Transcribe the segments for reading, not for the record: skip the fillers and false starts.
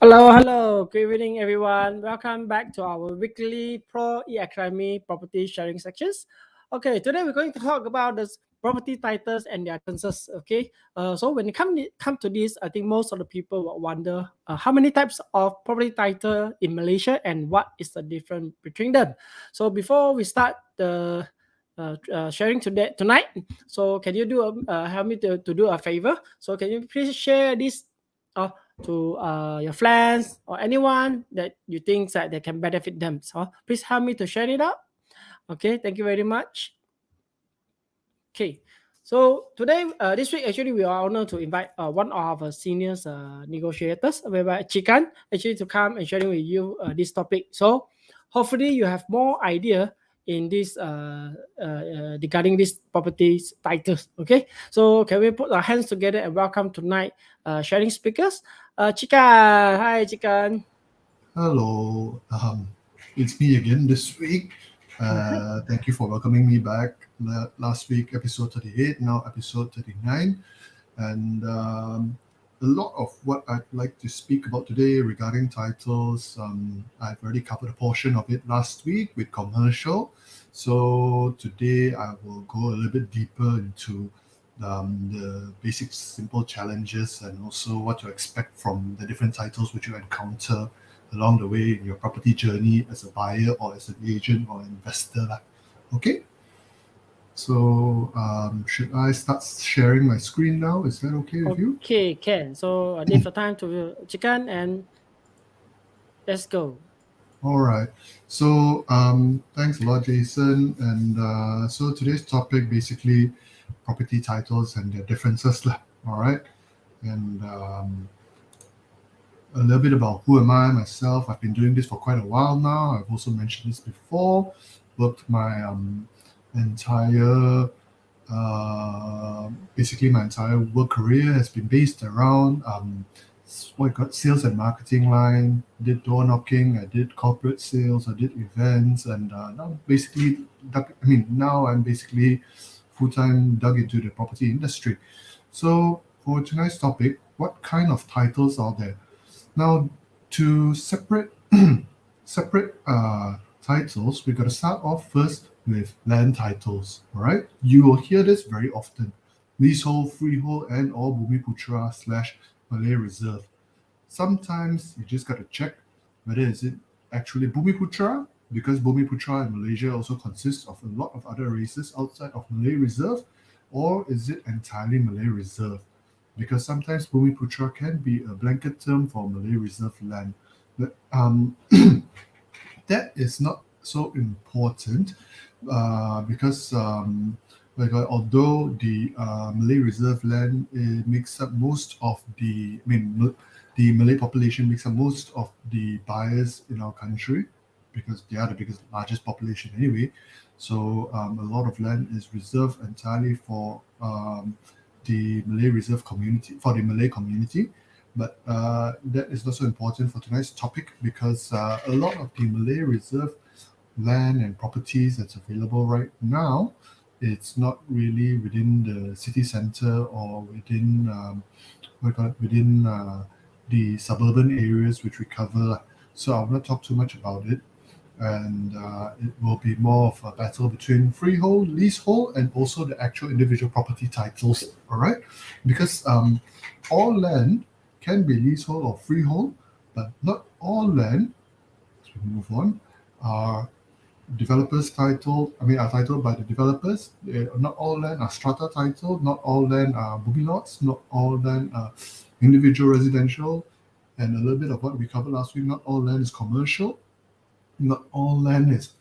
Hello. Good evening, everyone. Welcome back to our weekly Pro Academy property sharing sections. Okay, today we're going to talk about the property titles and their differences. Okay, so when it come to this, I think most of the people will wonder how many types of property title in Malaysia and what is the difference between them. So before we start the sharing tonight, so can you do help me to do a favor? So can you please share this to your friends or anyone that you think that they can benefit them. So please help me to share it out. Okay, thank you very much. Okay, so today, this week, actually, we are honored to invite one of our seniors negotiators, whereby Chikan, actually to come and sharing with you this topic. So hopefully you have more idea in this regarding these properties titles. Okay, so can we put our hands together and welcome tonight sharing speakers? Chikan, hi Chikan. Hello, it's me again this week. Thank you for welcoming me back. Last week, episode 38, now episode 39. And a lot of what I'd like to speak about today regarding titles, I've already covered a portion of it last week with commercial. So today I will go a little bit deeper into the basic simple challenges and also what to expect from the different titles which you encounter along the way in your property journey as a buyer or as an agent or investor. Okay? So should I start sharing my screen now? Is that okay with you? Okay, can. So I leave the time to Chikan and let's go. All right. So thanks a lot, Jason. And so today's topic basically property titles and their differences. All right. And a little bit about who am I myself. I've been doing this for quite a while now. I've also mentioned this before. Worked my entire basically my entire work career has been based around sales and marketing line. Did door knocking, I did corporate sales, I did events, and now I'm basically full-time dug into the property industry. So for tonight's topic, what kind of titles are there? Now, to separate titles, we've got to start off first with land titles. All right, you will hear this very often: leasehold, freehold, and or 𝗏𝗏𝗎 / Malay Reserve. Sometimes you just got to check whether is it actually 𝗏𝗏𝗎, because 𝗏𝗏𝗎 in Malaysia also consists of a lot of other races outside of Malay Reserve, or is it entirely Malay Reserve? Because sometimes 𝗏𝗏𝗎 can be a blanket term for Malay Reserve land. But that is not so important because although the Malay Reserve land makes up most of the Malay population makes up most of the buyers in our country, because they are the largest population anyway. So a lot of land is reserved entirely for the Malay Reserve community, for the Malay community. But that is not so important for tonight's topic, because a lot of the Malay Reserve land and properties that's available right now, it's not really within the city center or within the suburban areas which we cover. So I will not talk too much about it. and it will be more of a battle between freehold, leasehold, and also the actual individual property titles. All right, because all land can be leasehold or freehold, but not all land, as we move on, are developers titled. Are titled by the developers. Not all land are strata title. Not all land are booby lots. Not all land are individual residential. And a little bit of what we covered last week. Not all land is commercial. Not all land is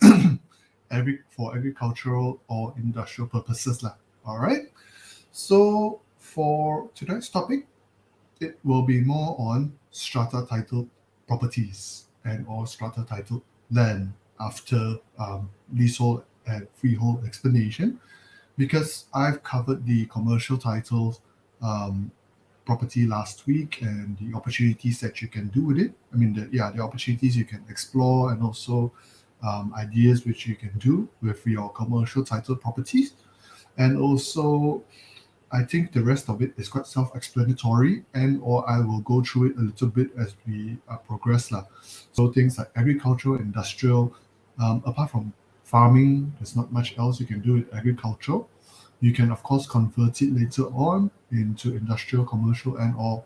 for agricultural or industrial purposes lah. All right. So for tonight's topic, it will be more on strata title properties and or strata title land after leasehold and freehold explanation, because I've covered the commercial titles property last week and the opportunities that you can do with it. The opportunities you can explore, and also ideas which you can do with your commercial title properties. And also, I think the rest of it is quite self-explanatory, and or I will go through it a little bit as we progress lah. So things like agricultural, industrial, apart from farming, there's not much else you can do with agriculture. You can of course convert it later on into industrial, commercial, and or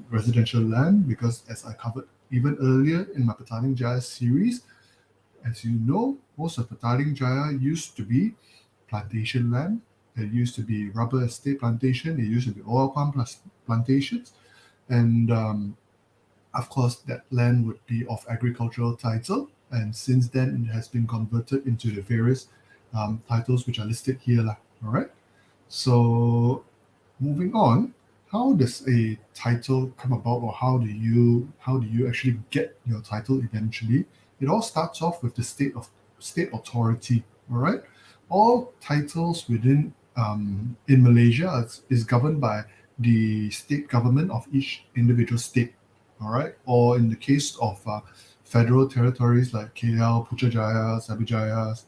residential land, because as I covered even earlier in my 𝗏𝗏𝗏𝗏𝗏 series, as you know, most of 𝗏𝗏𝗏𝗏𝗏 used to be plantation land. It used to be rubber estate plantation. It used to be oil palm plantations. And of course, that land would be of agricultural title. And since then, it has been converted into the various titles which are listed here. All right. So moving on, how does a title come about, or how do you actually get your title eventually? It all starts off with the state authority. All right. All titles within in Malaysia is governed by the state government of each individual state. All right. Or in the case of federal territories like KL, Putrajaya, Cyberjaya,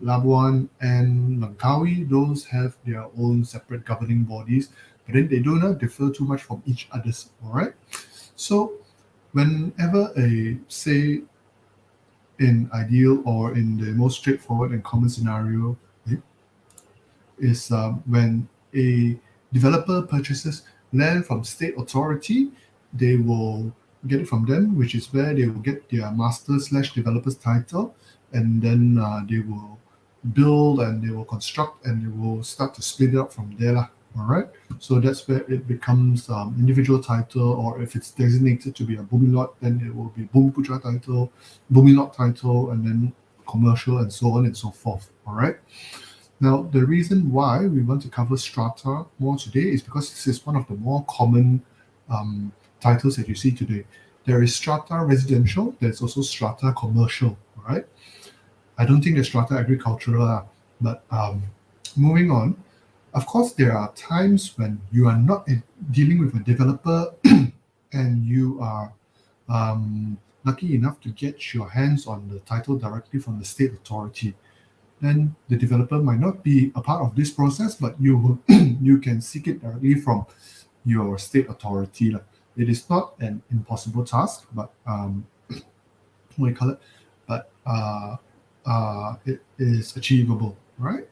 Labuan, and Langkawi, those have their own separate governing bodies, but then they do not differ too much from each other's. All right. So whenever say in ideal or in the most straightforward and common scenario is when a developer purchases land from state authority, they will get it from them, which is where they will get their master/developer's title, and then they will build and they will construct and they will start to split it up from there. All right. So that's where it becomes individual title, or if it's designated to be a boomy lot, then it will be Bumi Putra title, boomy lot title, and then commercial, and so on and so forth. All right. Now, the reason why we want to cover strata more today is because this is one of the more common titles that you see today. There is strata residential. There's also strata commercial. All right. I don't think there's strata agricultural, but moving on. Of course, there are times when you are not dealing with a developer and you are lucky enough to get your hands on the title directly from the state authority. Then the developer might not be a part of this process, but you can seek it directly from your state authority. It is not an impossible task, but it is achievable, right?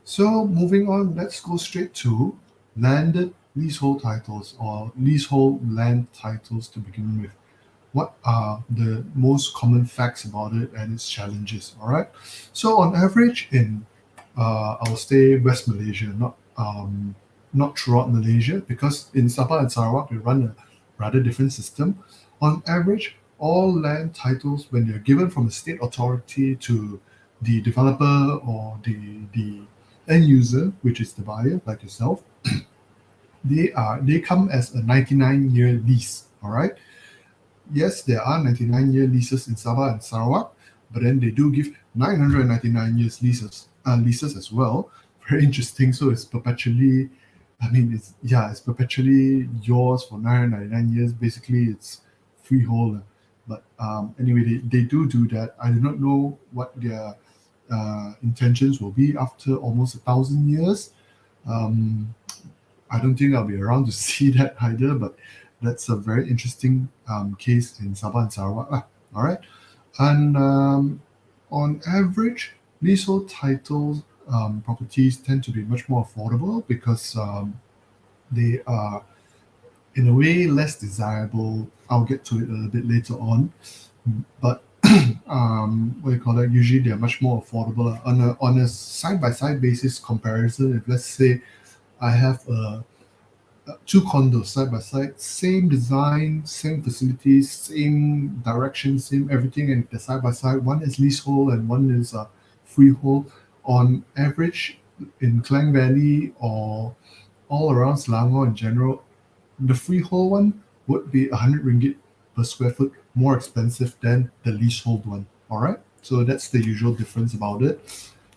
So moving on, let's go straight to landed leasehold titles, or leasehold land titles to begin with. What are the most common facts about it and its challenges? All right. So on average, in I'll say West Malaysia, not throughout Malaysia, because in Sabah and Sarawak we run a rather different system. On average, all land titles, when they're given from the state authority to the developer or the end user, which is the buyer like yourself, they come as a 99-year lease. All right. Yes, there are 99-year leases in Sabah and Sarawak, but then they do give 999 years leases as well. Very interesting. So it's perpetually, it's perpetually yours for 999 years. Basically, it's freehold. But anyway, they do that. I do not know what their intentions will be after almost 1,000 years. I don't think I'll be around to see that either, but that's a very interesting case in Sabah and Sarawak. All right. And on average, leasehold titles properties tend to be much more affordable because they are, in a way, less desirable. I'll get to it a little bit later on. But what do you call it? Usually they're much more affordable on a side by side basis comparison. If let's say I have two condos side by side, same design, same facilities, same direction, same everything, and they're side by side. One is leasehold and one is freehold. On average, in Klang Valley or all around Selangor in general, the freehold one would be 100 ringgit per square foot more expensive than the leasehold one. All right, so that's the usual difference about it.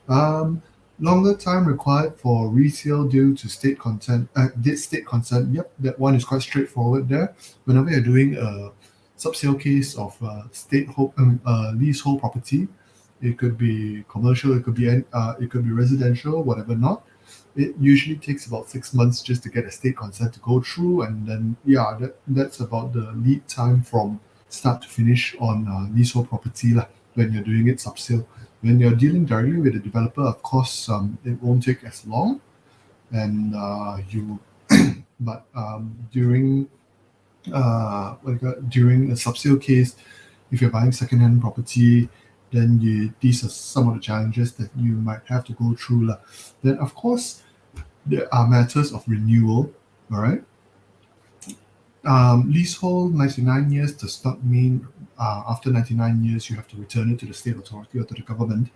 Um, Longer time required for resale due to state consent. Yep, that one is quite straightforward there. Whenever you're doing a sub-sale case of leasehold property, it could be commercial, it could be residential, whatever not. It usually takes about 6 months just to get a state consent to go through, and then that's about the lead time from start to finish on leasehold property lah, when you're doing it sub-sale. When you're dealing directly with the developer, of course, it won't take as long, and but during during a sub-sale case, if you're buying second-hand property, then these are some of the challenges that you might have to go through lah. Then, of course, there are matters of renewal. All right. Leasehold 99 years does not mean after 99 years you have to return it to the state authority or to the government.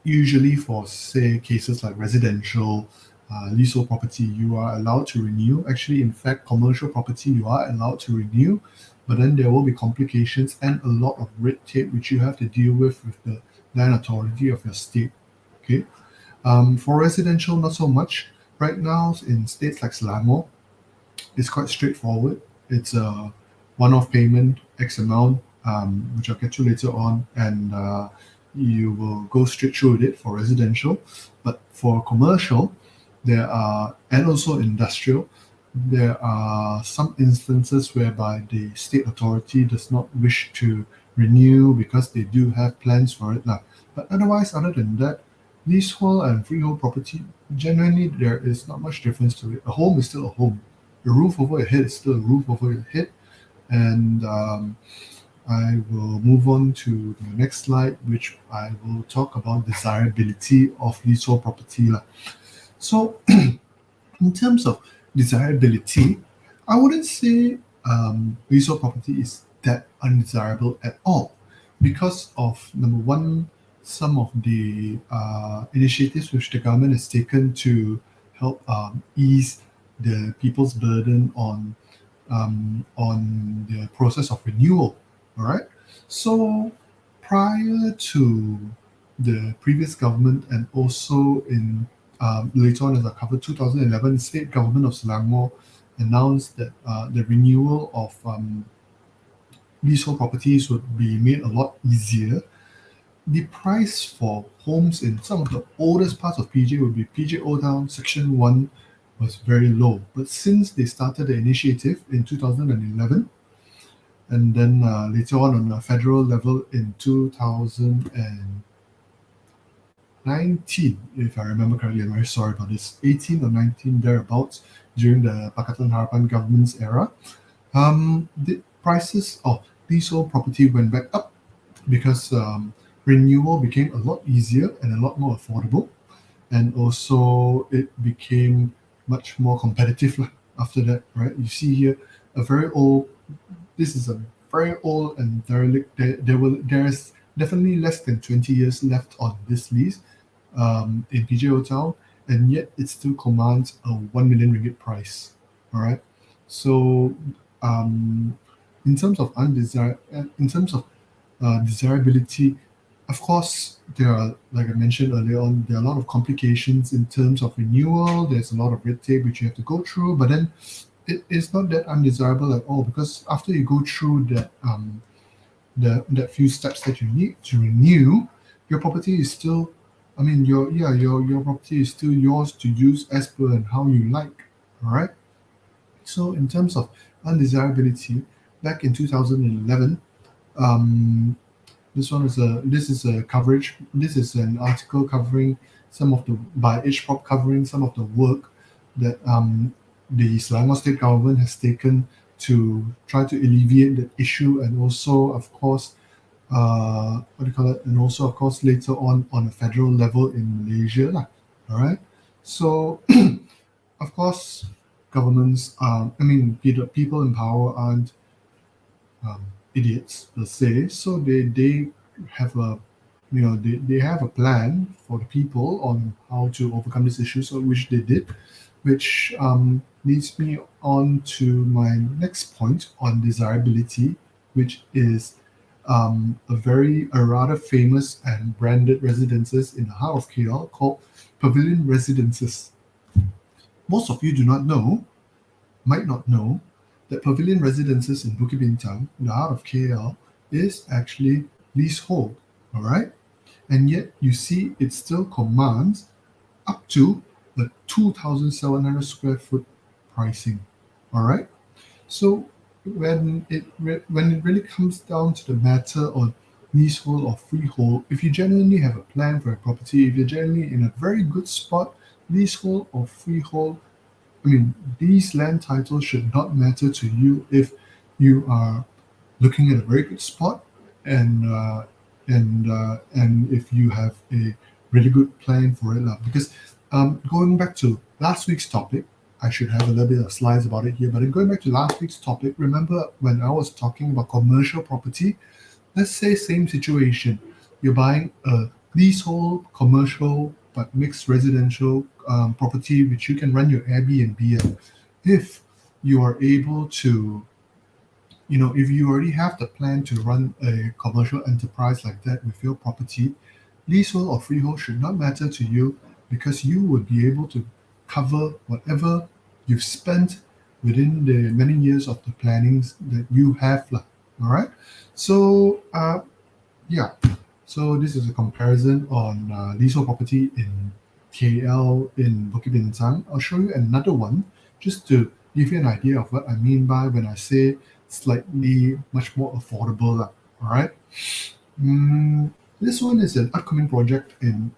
Usually for, say, cases like residential leasehold property, you are allowed to renew. Actually, in fact, commercial property, you are allowed to renew, but then there will be complications and a lot of red tape which you have to deal with the land authority of your state. Okay. For residential, not so much. Right now, in states like Selangor, it's quite straightforward. It's a one-off payment, X amount, which I'll get to later on, and you will go straight through with it for residential. But for commercial, and also industrial, there are some instances whereby the state authority does not wish to renew because they do have plans for it. But otherwise, other than that, leasehold and freehold property, genuinely, there is not much difference to it. A home is still a home. A roof over your head is still a roof over your head. And I will move on to the next slide, which I will talk about desirability of leasehold property. So, in terms of desirability, I wouldn't say leasehold property is that undesirable at all because of, number one, some of the initiatives which the government has taken to help ease the people's burden on the process of renewal. All right. So prior to the previous government, and also in later on, as I covered, 2011, the state government of Selangor announced that the renewal of leasehold properties would be made a lot easier. The price for homes in some of the oldest parts of PJ would be PJ Old Town Section 1 was very low. But since they started the initiative in 2011, and then later on a federal level in 2019, if I remember correctly, I'm very sorry about this, 18 or 19 thereabouts, during the Pakatan Harapan government's era, the prices of leasehold property went back up because renewal became a lot easier and a lot more affordable, and also it became much more competitive after that. Right, you see here this is a very old and derelict. There's definitely less than 20 years left on this lease in PJ Old Town, and yet it still commands a 1 million ringgit price. All right, so in terms of desirability, of course, there are, like I mentioned earlier on, there are a lot of complications in terms of renewal. There's a lot of red tape which you have to go through, but then it is not that undesirable at all, because after you go through that few steps that you need to renew, your property is still, your property is still yours to use as per and how you like. All right. So in terms of undesirability, back in 2011, This one is a coverage. This is an article covering some of the by 𝙁𝙗𝙘𝙗𝙗𝙗 covering some of the work that the Selangor state government has taken to try to alleviate the issue, and also, of course, what do you call it? And also, of course, later on a federal level in Malaysia, lah. All right. So, of course, governments, people in power aren't um, idiots per se. So they have a they have a plan for the people on how to overcome this issue. So which they did, which leads me on to my next point on desirability, which is a rather famous and branded residences in the heart of KL called Pavilion Residences. Most of you might not know that Pavilion Residences in Bukit Bintang, in the heart of KL, is actually leasehold, all right? And yet you see it still commands up to a 2,700 square foot pricing, all right? So when it really comes down to the matter of leasehold or freehold, if you genuinely have a plan for a property, if you're generally in a very good spot, leasehold or freehold, these land titles should not matter to you if you are looking at a very good spot, and if you have a really good plan for it. Because going back to last week's topic, I should have a little bit of slides about it here. But going back to last week's topic, remember when I was talking about commercial property? Let's say same situation. You're buying a leasehold, commercial, but mixed residential property, which you can run your Airbnb at. If you are able to, if you already have the plan to run a commercial enterprise like that with your property, leasehold or freehold should not matter to you, because you would be able to cover whatever you've spent within the many years of the plannings that you have. All right. So, yeah. So this is a comparison on leasehold property in KL in Bukit Bintang. I'll show you another one just to give you an idea of what I mean by when I say slightly much more affordable. All right. This one is an upcoming project in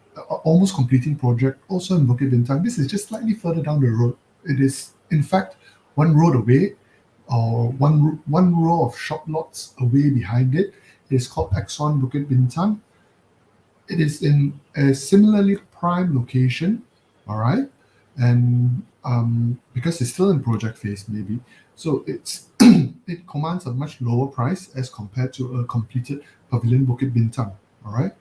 almost completing project also in Bukit Bintang. This is just slightly further down the road. It is in fact one road away, or one row of shop lots away behind it. It's called Axon Bukit Bintang. It is in a similarly prime location, all right, and because it's still in project phase, maybe, so it commands a much lower price as compared to a completed Pavilion Bukit Bintang, all right.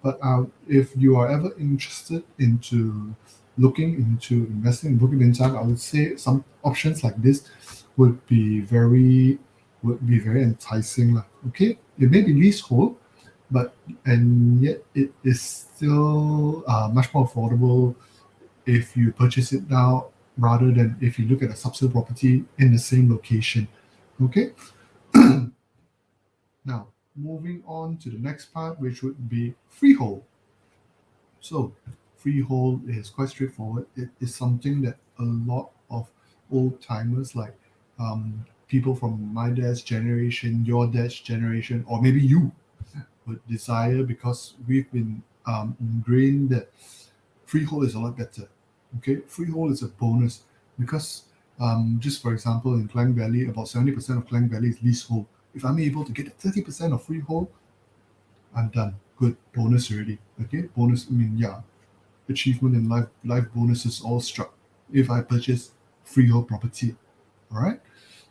But if you are ever interested into looking into investing in Bukit Bintang, I would say some options like this would be very enticing, lah. Okay, it may be leasehold, and yet it is still much more affordable if you purchase it now rather than if you look at a subsidized property in the same location. Okay. Now moving on to the next part, which would be freehold. So freehold is quite straightforward. It is something that a lot of old timers, like people from my dad's generation, your dad's generation, or maybe you, would desire, because we've been ingrained that freehold is a lot better. Okay, freehold is a bonus because just for example, in Klang Valley, about 70% of Klang Valley is leasehold. If I'm able to get 30% of freehold, I'm done. Good, bonus already. Okay, bonus. Achievement in life bonuses all struck if I purchase freehold property. All right.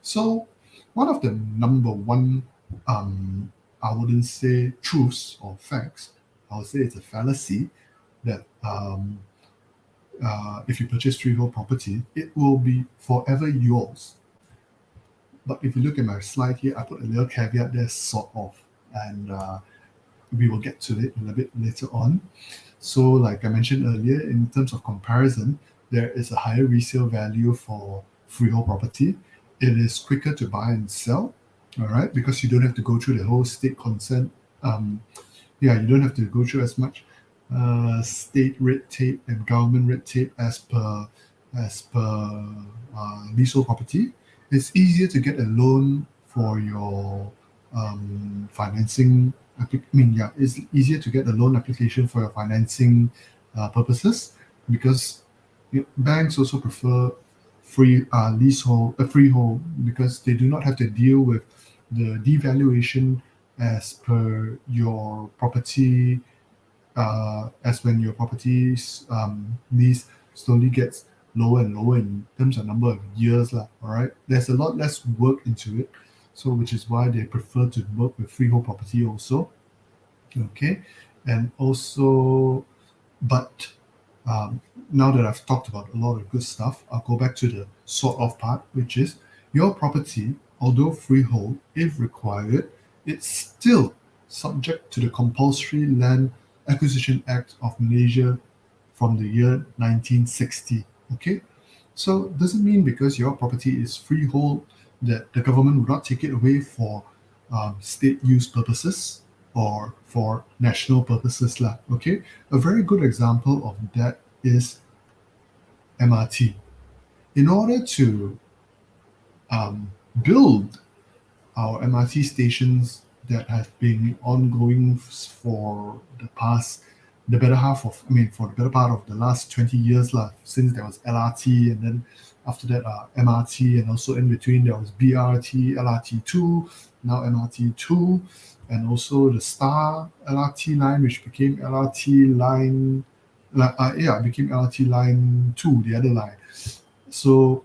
So one of the number one, I wouldn't say truths or facts, I would say it's a fallacy, that if you purchase freehold property, it will be forever yours. But if you look at my slide here, I put a little caveat there, sort of, and we will get to it a little bit later on. So, like I mentioned earlier, in terms of comparison, there is a higher resale value for freehold property. It is quicker to buy and sell, all right, because you don't have to go through the whole state consent. You don't have to go through as much state red tape and government red tape as per leasehold property. It's easier to get a loan for your financing. It's easier to get a loan application for your financing purposes, because banks also prefer freehold, because they do not have to deal with the devaluation as per your property, as when your property's lease slowly gets lower and lower in terms of number of years lah. All right, there's a lot less work into it, so which is why they prefer to work with freehold property also. Okay, and also, but now that I've talked about a lot of good stuff, I'll go back to the sort of part, which is your property, although freehold, if required, it's still subject to the Compulsory Land Acquisition Act of Malaysia from the year 1960. Okay, so doesn't mean because your property is freehold that the government will not take it away for state use purposes or for national purposes lah. Okay, a very good example of that is MRT. In order to build our MRT stations that have been ongoing for the better half of, for the better part of the last 20 years lah, since there was LRT, and then after that MRT, and also in between there was BRT, LRT2, now MRT2, and also the Star LRT line, which became LRT line, became LRT line 2, the other line. So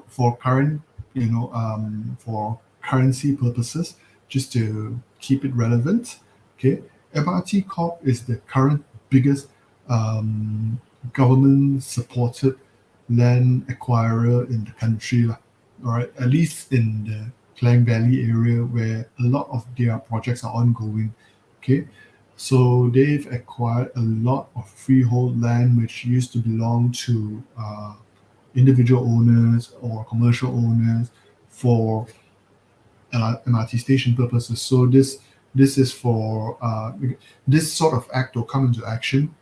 for current, for currency purposes, just to keep it relevant, okay, MRT Corp is the current biggest government-supported land acquirer in the country, all right, at least in the Klang Valley area where a lot of their projects are ongoing. Okay, so they've acquired a lot of freehold land which used to belong to individual owners or commercial owners for MRT station purposes. So this is for this sort of act will come into action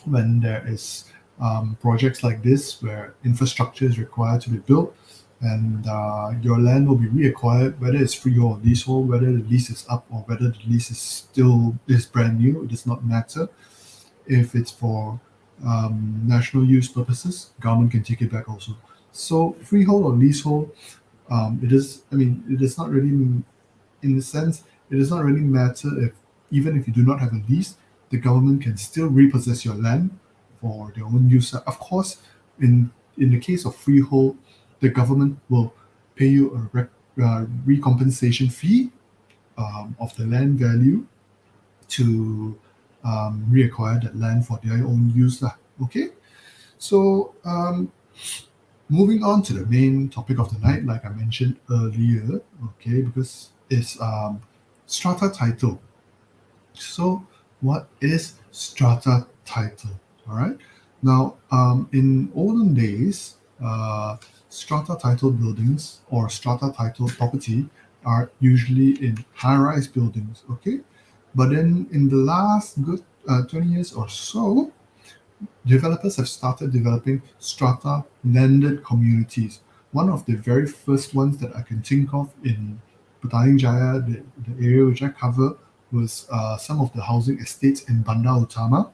when there is projects like this where infrastructure is required to be built, and your land will be reacquired, whether it's free or leasehold, whether the lease is up or whether the lease is brand new. It does not matter. If it's for national use purposes, government can take it back also. So freehold or leasehold, it does not really, in the sense, it does not really matter if, even if you do not have a lease, the government can still repossess your land for their own use. Of course, in the case of freehold, the government will pay you a recompensation fee of the land value to reacquire that land for their own use. Okay, so moving on to the main topic of the night, like I mentioned earlier, okay, because it's strata title. So what is strata title? All right. Now, in olden days, strata title buildings or strata title property are usually in high-rise buildings. Okay, but then in the last good 20 years or so, developers have started developing strata landed communities. One of the very first ones that I can think of in Petaling Jaya, the area which I cover, was some of the housing estates in Bandar Utama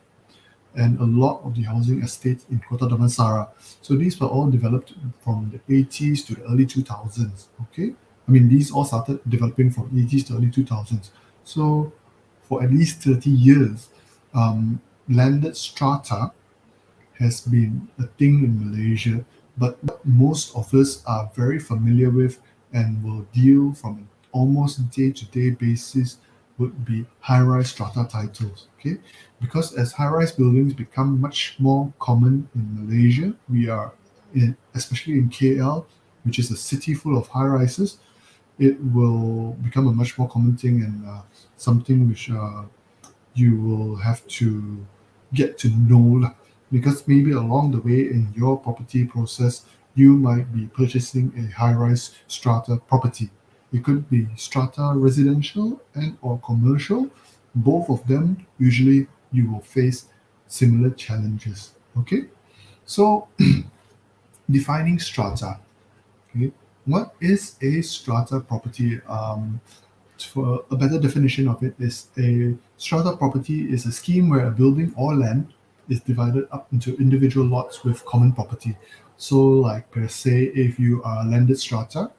and a lot of the housing estates in Kota Damansara. So these were all developed from the 80s to the early 2000s. Okay, these all started developing from 80s to early 2000s. So for at least 30 years, landed strata has been a thing in Malaysia, but what most of us are very familiar with and will deal from an almost day-to-day basis would be high-rise strata titles. Okay, because as high-rise buildings become much more common in Malaysia, especially in KL, which is a city full of high-rises, it will become a much more common thing, and something which you will have to get to know, because maybe along the way in your property process, you might be purchasing a high-rise strata property. It could be strata residential and or commercial. Both of them, usually you will face similar challenges. Okay, so defining strata. Okay, what is a strata property? For a better definition of it, is a strata property is a scheme where a building or land is divided up into individual lots with common property. So, like per se, if you are landed strata,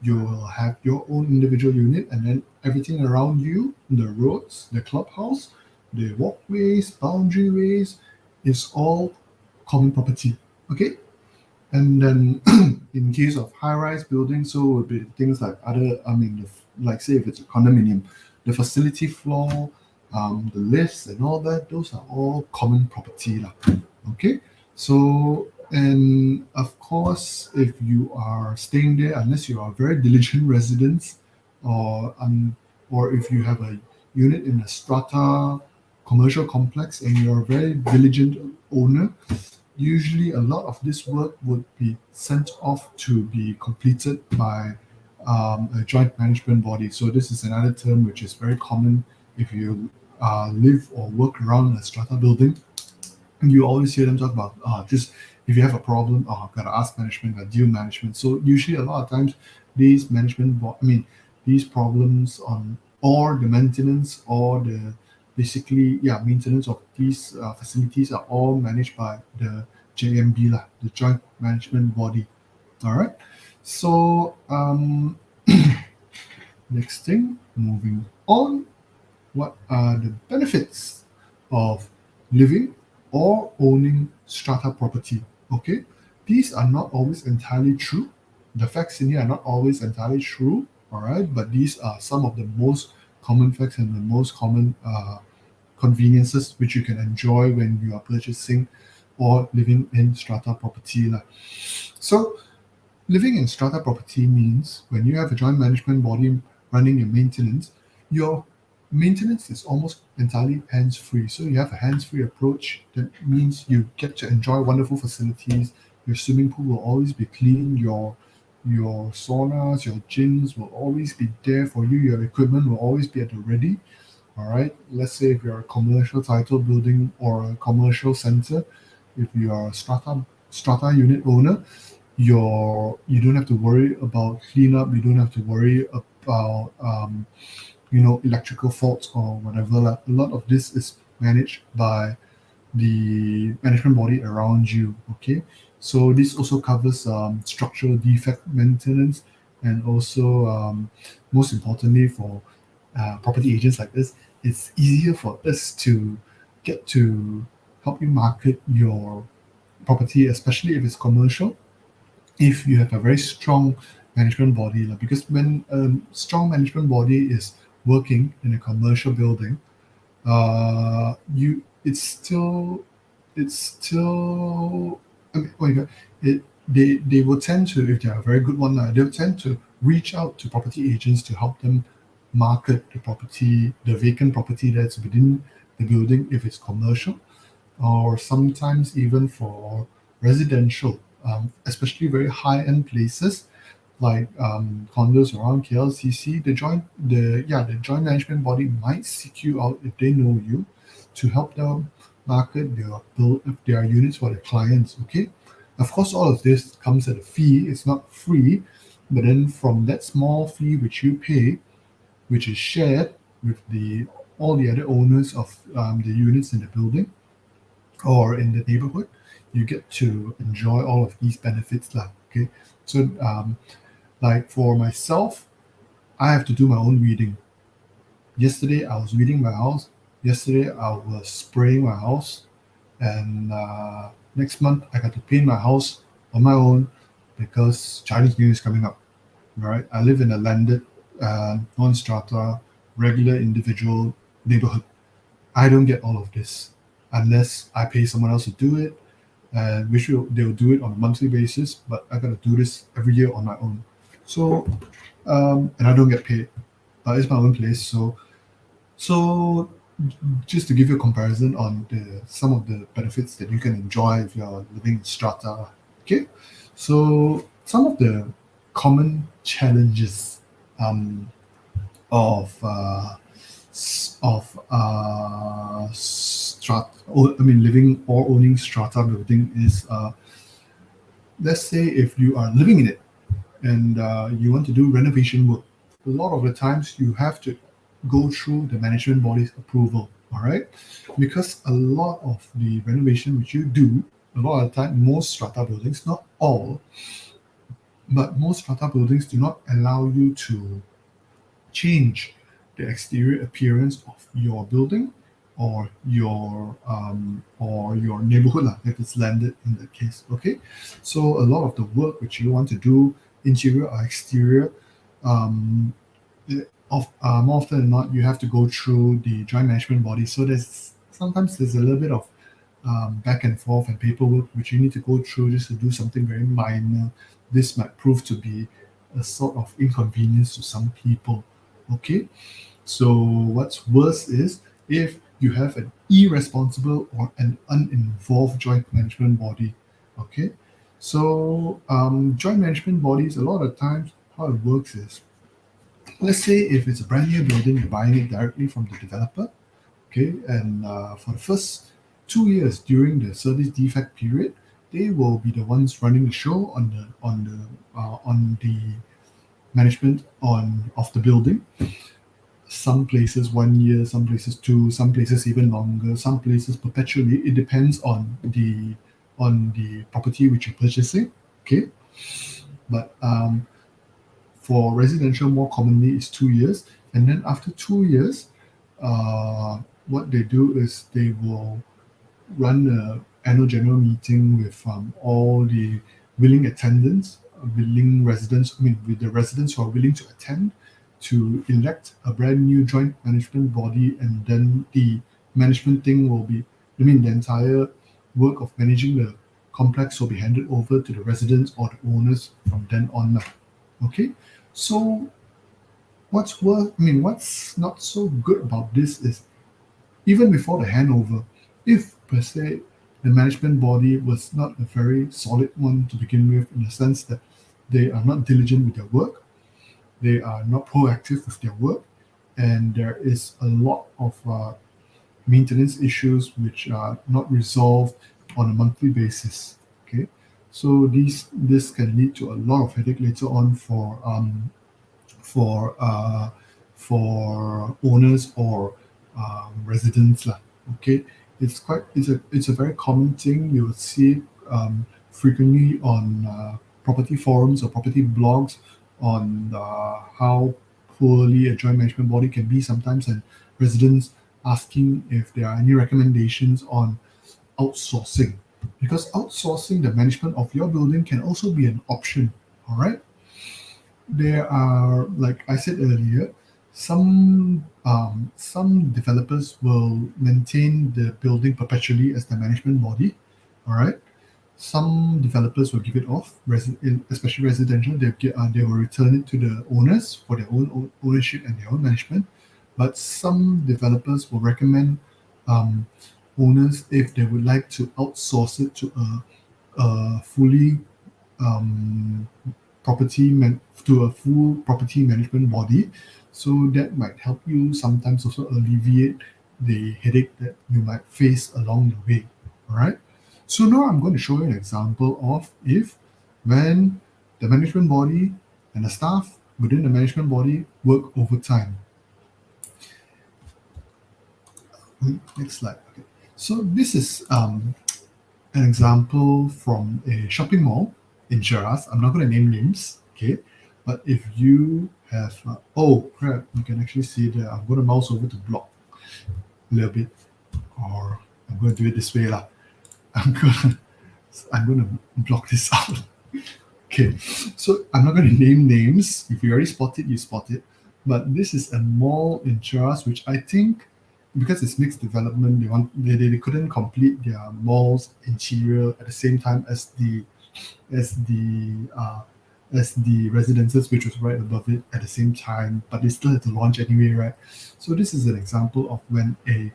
you will have your own individual unit, and then everything around you, the roads, the clubhouse, the walkways, boundary ways, is all common property. Okay, and then in case of high-rise buildings, so would be things like like say if it's a condominium, the facility floor, the lifts and all that, those are all common property lah. Okay, so and of course, if you are staying there, unless you are very diligent residents, or if you have a unit in a strata commercial complex and you're a very diligent owner, usually a lot of this work would be sent off to be completed by a joint management body. So this is another term which is very common if you live or work around a strata building. And you always hear them talk about just if you have a problem, I've got to ask management, got to deal management. So usually a lot of times these these problems on or the maintenance or the maintenance of these facilities are all managed by the JMB lah, the Joint Management Body. All right. So next thing, moving on, what are the benefits of living or owning strata property? Okay, these are not always entirely true. The facts in here are not always entirely true. All right, but these are some of the most common facts and the most common conveniences which you can enjoy when you are purchasing or living in strata property lah. So living in strata property means when you have a joint management body running your maintenance is almost entirely hands-free. So you have a hands-free approach. That means you get to enjoy wonderful facilities. Your swimming pool will always be clean. Your saunas, your gyms will always be there for you. Your equipment will always be at the ready. All right. Let's say if you're a commercial title building or a commercial center, if you are a strata unit owner, you don't have to worry about cleanup. You don't have to worry about electrical faults or whatever. Like, a lot of this is managed by the management body around you. Okay, so this also covers structural defect maintenance, and also most importantly for property agents like this, it's easier for us to get to help you market your property, especially if it's commercial, if you have a very strong management body. Because when a strong management body is working in a commercial building, it's still I mean, oh my God, they will tend to, if they're a very good one, they'll tend to reach out to property agents to help them market the property, the vacant property that's within the building if it's commercial, or sometimes even for residential, especially very high-end places like condos around KLCC. The joint management body might seek you out if they know you to help them market their units for their clients. Okay, of course, all of this comes at a fee. It's not free, but then from that small fee which you pay, which is shared with all the other owners of the units in the building or in the neighborhood, you get to enjoy all of these benefits lah. Okay, so like for myself, I have to do my own weeding. Yesterday I was weeding my house. Yesterday I was spraying my house, and next month I got to paint my house on my own because Chinese New Year is coming up. Right, I live in a landed, non-strata, regular individual neighborhood. I don't get all of this unless I pay someone else to do it, and they'll do it on a monthly basis. But I gotta do this every year on my own. So, and I don't get paid. It's my own place. So just to give you a comparison on some of the benefits that you can enjoy if you're living in strata. Okay, so some of the common challenges of living or owning strata building is, let's say if you are living in it and you want to do renovation work, a lot of the times you have to go through the management body's approval. All right, because a lot of the renovation which you do, a lot of the time, most strata buildings, not all, but most strata buildings do not allow you to change the exterior appearance of your building or your neighborhood lah, if it's landed in that case. Okay, so a lot of the work which you want to do, interior or exterior, um, more often than not, you have to go through the joint management body. So there's a little bit of back and forth and paperwork which you need to go through just to do something very minor. This might prove to be a sort of inconvenience to some people. Okay, so what's worse is if you have an irresponsible or an uninvolved joint management body. Okay, so joint management bodies, a lot of times how it works is, let's say if it's a brand new building, you're buying it directly from the developer. Okay, and for the first 2 years during the service defect period, they will be the ones running the show on the management of the building. Some places 1 year, some places two, some places even longer, some places perpetually. It depends on the property which you're purchasing. Okay, but for residential, more commonly is 2 years, and then after 2 years, what they do is they will run an annual general meeting with all the willing attendants, willing residents, with the residents who are willing to attend, to elect a brand new joint management body, and then the management thing will be, the entire work of managing the complex will be handed over to the residents or the owners from then on. Okay, so what's not so good about this is, even before the handover, if per se the management body was not a very solid one to begin with, in the sense that they are not diligent with their work, they are not proactive with their work, and there is a lot of maintenance issues which are not resolved on a monthly basis. Okay, so this can lead to a lot of headache later on for owners or residents lah. Okay, it's a very common thing. You will see frequently on property forums or property blogs on how poorly a joint management body can be sometimes, and residents asking if there are any recommendations on outsourcing, because outsourcing the management of your building can also be an option. All right, there are, like I said earlier, some developers will maintain the building perpetually as the management body. All right, some developers will give it off, especially residential. They will return it to the owners for their own ownership and their own management. But some developers will recommend owners, if they would like to outsource it to a fully to a full property management body. So that might help you sometimes also alleviate the headache that you might face along the way. All right. So now I'm going to show you an example of when the management body and the staff within the management body work overtime. Next slide. Okay. So this is an example from a shopping mall in Shiraz. I'm not going to name names, okay? But if you have, oh crap, you can actually see there. I'm going to mouse over to block a little bit, or I'm going to do it this way lah. I'm going to block this out. Okay, so I'm not going to name names. If you already spot it, you spot it. But this is a mall in Shiraz, which I think, because it's mixed development, they couldn't complete their mall's interior at the same time as the residences, which was right above it at the same time. But they still had to launch anyway, right? So this is an example of when a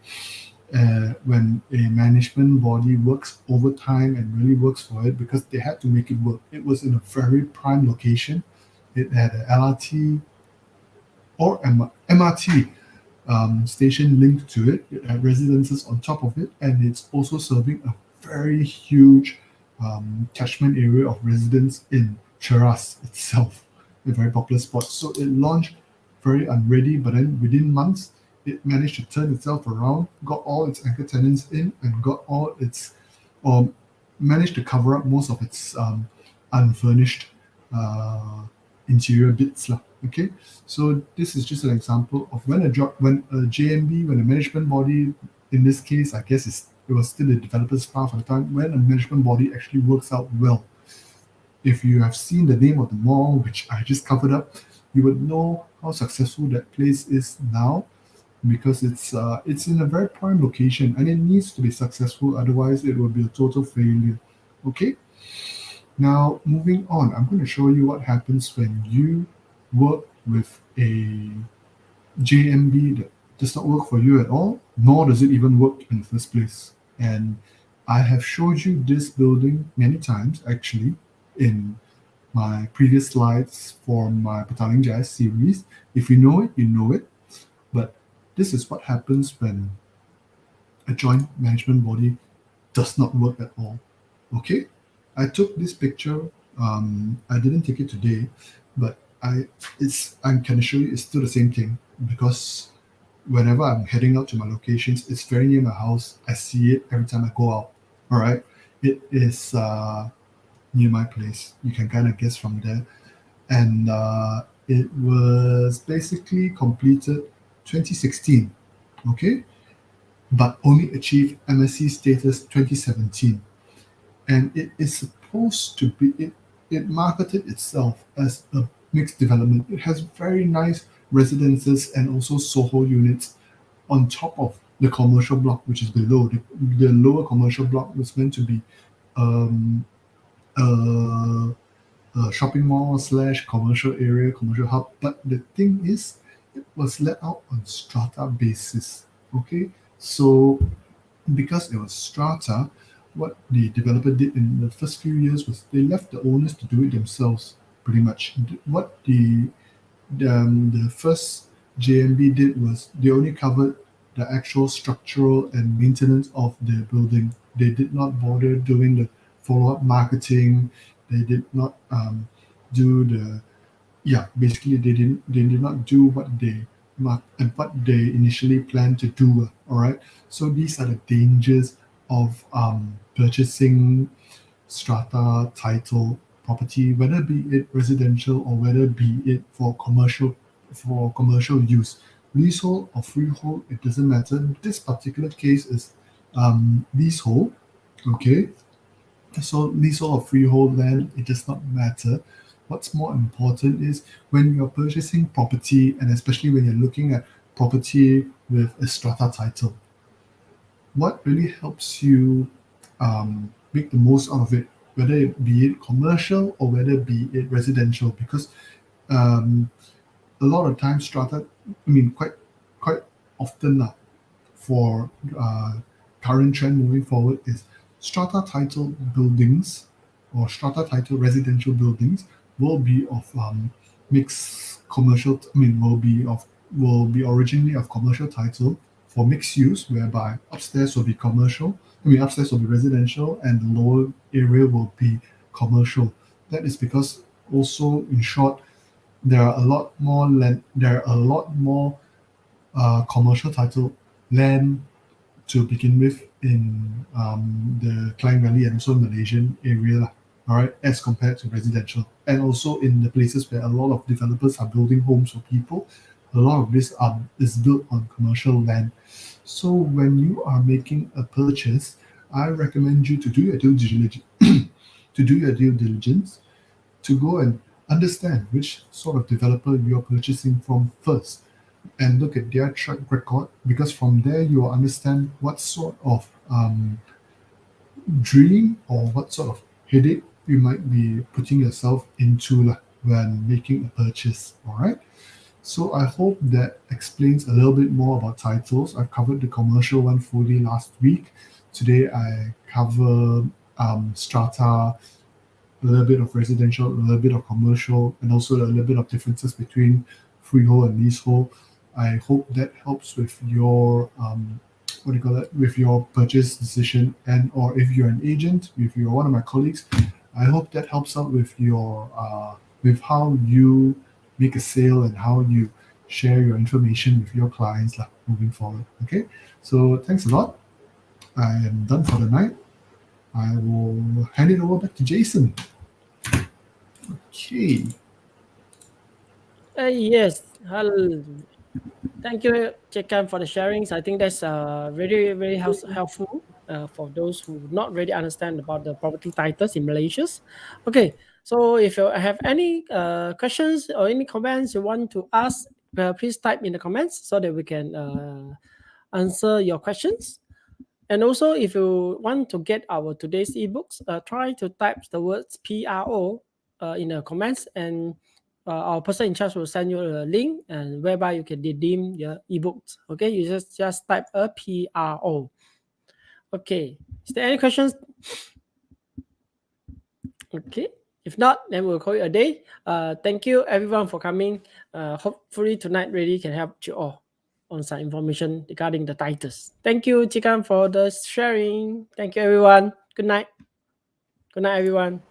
management body works overtime and really works for it, because they had to make it work. It was in a very prime location. It had an LRT or MRT station linked to it. It had residences on top of it, and it's also serving a very huge catchment area of residents in Cheras itself, a very popular spot. So it launched very unready, but then within months, it managed to turn itself around, got all its anchor tenants in, and got all its, or managed to cover up most of its unfurnished interior bits lah. Okay, so this is just an example of when a JMB, when a management body, in this case, I guess it was still the developer's staff at the time, when a management body actually works out well. If you have seen the name of the mall, which I just covered up, you would know how successful that place is now, because it's in a very prime location and it needs to be successful, otherwise it will be a total failure. Okay, now moving on, I'm going to show you what happens when you work with a JMB that does not work for you at all, nor does it even work in the first place. And I have showed you this building many times actually in my previous slides for my 𝗏𝗏𝗏𝗏𝗏 series. If you know it, you know it. But this is what happens when a joint management body does not work at all. Okay, I took this picture. I didn't take it today, but I can assure you it's still the same thing, because whenever I'm heading out to my locations, it's very near my house. I see it every time I go out. All right, it is near my place. You can kind of guess from there. And it was basically completed 2016, okay, but only achieved MSC status 2017. And it is supposed to be, it marketed itself as a mixed development. It has very nice residences and also Soho units on top of the commercial block, which is below. The lower commercial block was meant to be a shopping mall / commercial area, commercial hub. But the thing is, it was let out on strata basis. Okay, so because it was strata, what the developer did in the first few years was they left the owners to do it themselves, pretty much. What the first JMB did was they only covered the actual structural and maintenance of the building. They did not bother doing the follow-up marketing. They did not do the basically they did not do what they initially planned to do. All right, so these are the dangers of purchasing strata title property, whether be it residential or whether be it for commercial use, leasehold or freehold, it doesn't matter. This particular case is leasehold. Okay, so leasehold or freehold land, it does not matter. What's more important is when you're purchasing property, and especially when you're looking at property with a strata title, what really helps you make the most out of it, whether it be it commercial or whether be it residential, because a lot of times strata, quite often for current trend moving forward is strata title buildings or strata title residential buildings will be of mixed commercial. Will be originally of commercial title for mixed use, whereby upstairs will be upstairs will be residential, and the lower area will be commercial. That is because also, in short, there are a lot more commercial title land to begin with in the Klang Valley and also Malaysian area, all right, as compared to residential. And also in the places where a lot of developers are building homes for people, a lot of this is built on commercial land. So when you are making a purchase, I recommend you to do your due diligence, to go and understand which sort of developer you're purchasing from first, and look at their track record, because from there you will understand what sort of dream or what sort of headache you might be putting yourself into when making a purchase. All right. So I hope that explains a little bit more about titles. I've covered the commercial one fully last week. Today I cover strata, a little bit of residential, a little bit of commercial, and also a little bit of differences between freehold and leasehold. I hope that helps with your with your purchase decision, and or if you're an agent, if you're one of my colleagues, I hope that helps out with your with how you make a sale and how you share your information with your clients lah, moving forward. Okay, so thanks a lot. I am done for the night. I will hand it over back to Jason. Okay. Yes. Hello. Thank you, Chekan, for the sharings. I think that's very, very helpful for those who not really understand about the property titles in Malaysia. Okay, so if you have any questions or any comments you want to ask, please type in the comments so that we can answer your questions. And also, if you want to get our today's ebooks, try to type the words PRO in the comments, and our person in charge will send you a link, and whereby you can redeem your ebooks. Okay, you just type a PRO. Okay, is there any questions? Okay, if not, then we'll call it a day. Thank you everyone for coming. Hopefully tonight really can help you all on some information regarding the titles. Thank you, Chikan, for the sharing. Thank you, everyone. Good night. Good night, everyone.